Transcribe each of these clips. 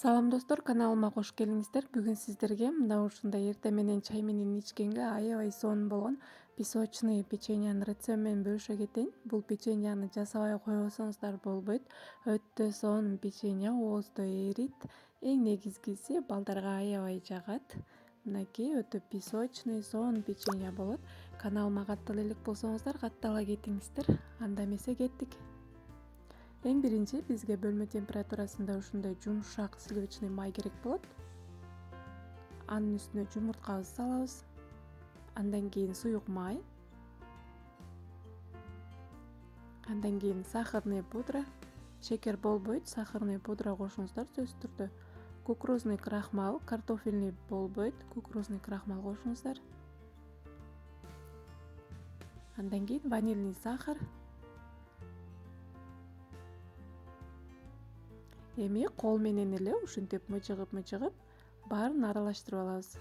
Салам достор, каналыма кош келиңиздер. Бүгүн сиздерге мына ушундай эртең менен чай менен ичкенге аябай сонун болгон песочный печеньянын рецепти менен бөлүшө кетейин. Бул печеньяны жасабай койбосоңуздар болбойт. Өтө сонун печенья, ооздо эрийт. Эң негизгиси балдарга аябай жагат. Мынакей өтө песочный, сонун печенья болот. Каналыма каттала элек болсоңуздар, каттала кетиңиздер. Анда эмесе кеттик. Эң биринчи бизге бөлмө температурасында ушундай жумшак сливочный май керек болот. Анын үстүнө жумурткабызды салабыз. Андан кийин суюк май. Андан кийин сахарный пудра. Шекер болбойт, сахарный пудра кошуңуздар сөзсүз түрдө. Кукурузный крахмал, картофельный болбойт, кукурузный крахмал кошуңуздар. Андан кийин ванильный сахар. Эми кол менен эле ушинтип мыжыгып баарын аралаштырып алабыз.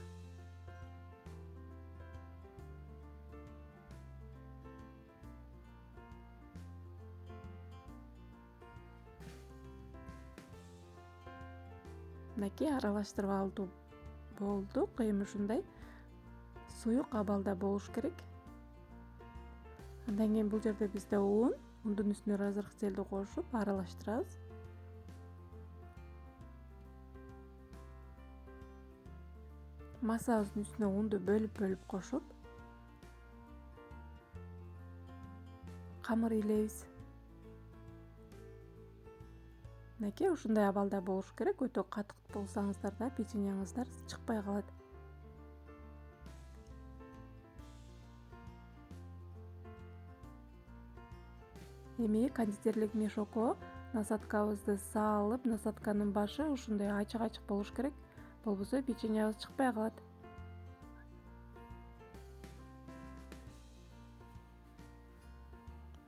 Мынакей аралаштырып алды болдук. Эми ушундай суюк абалда болуш керек. Андан кийин бул жерде бизде ундун үстүнө разрыхтелди кошуп аралаштырабыз. Массабыздын үстүнө унду бөлүп кошуп камыр илебиз. Мынакей ушундай абалда болуш керек. Өтө катык болсоңуздар да печеньяңыздар чыкпай калат. Эми кондитерлик мешокко насаткабызды салып, насатканын башы ушундай ачык болуш керек. Болбосо печеньябыз чыкпай калат.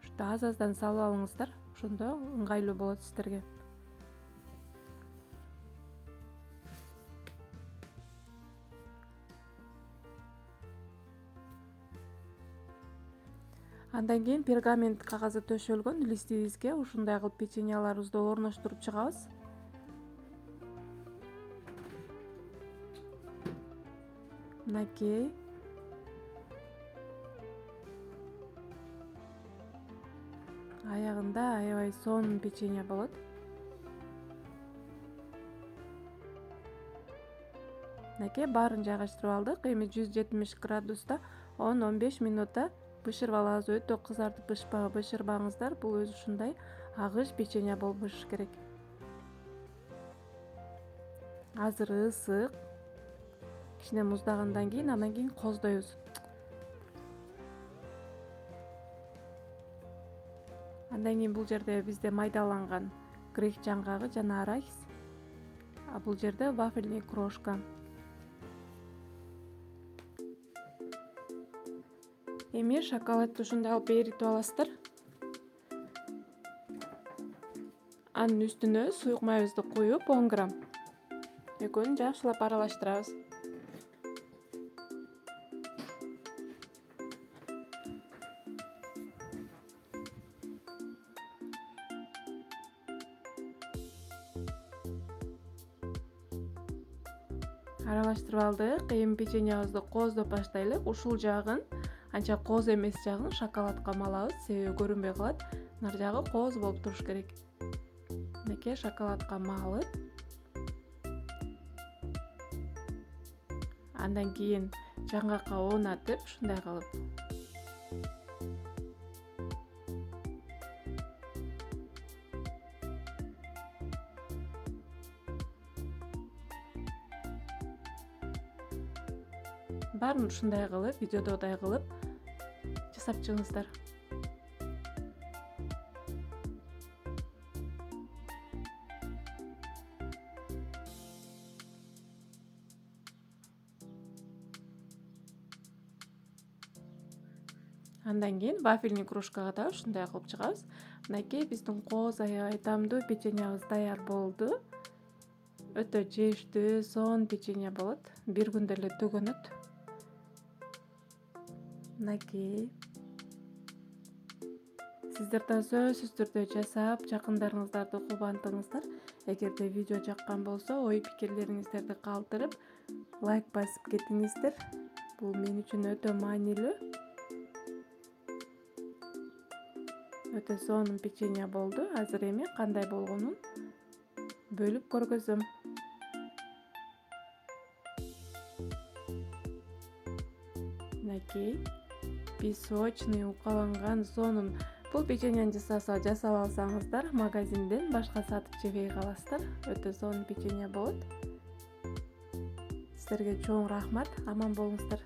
Ушта аз-аздан салып алыңыздар. Ошондо ыңгайлуу болот сиздерге. Андан кийин пергамент кагазы төшөлгөн листибизге ушундай кылып печеньяларыбызды орноштуруп чыгабыз. Мынакей. Аягында аябай сонун печенья болот. Мынакей баарын жайгаштырып алдык. Эми 170 градуста 10-15 минутта бышырып алабыз. Өтө кызартып бышырбаңыздар. Бул өзү ушундай агыш печенья болбош керек. Азыр ысык. Кичине муздагандан кийин андан кийин коздойбуз. Андан кийин бул жерде бизде майдаланган грек жаңгагы жана арахис. А бул жерде вафельный крошка. Эми шоколадты ушундай алып эритип аласыздар. Анын үстүнө суюк майыбызды куюп 10 грамм. Экөөнү жакшылап аралаштырабыз. Аралаштырып алдык. Эми печеньябызды кооздоп баштайлы. Ушул жагын, анча кооз эмес жагын шоколадка малабыз, себеби көрүнбөй калат. Нар жагы кооз болуп туруш керек. Мынакей шоколадка малып, андан кийин жаңгакка оонатып, ушундай кылып баарын ушундай кылып, видеодогудай кылып жасап чыгыңыздар. Андан кийин вафельный кружкага да ушундай кылып чыгабыз. Мынакей биздин кооз аябай тамдуу печеньябыз даяр болду. Өтө жештүү, сонун печенья болот. Бир күндө эле төгөнөт. Мынакей. Сиздер да сөзсүз түрдө жасап, жакындарыңыздарды кубантыңыздар. Эгерде видео жаккан болсо ой пикирлериңиздерди калтырып лайк басып кетиңиздер. Бул мен үчүн өтө маанилүү. Өтө сонун печенье болду. Азыр эми кандай болгонун бөлүп көргөзөм. Мынакей песочный укаланган сонун. Бул печеньени жасап алсаңыздар, магазинден башка сатып жебей каласыздар. Өтө сонун печенье болот. Сиздерге чоң рахмат. Аман болуңуздар.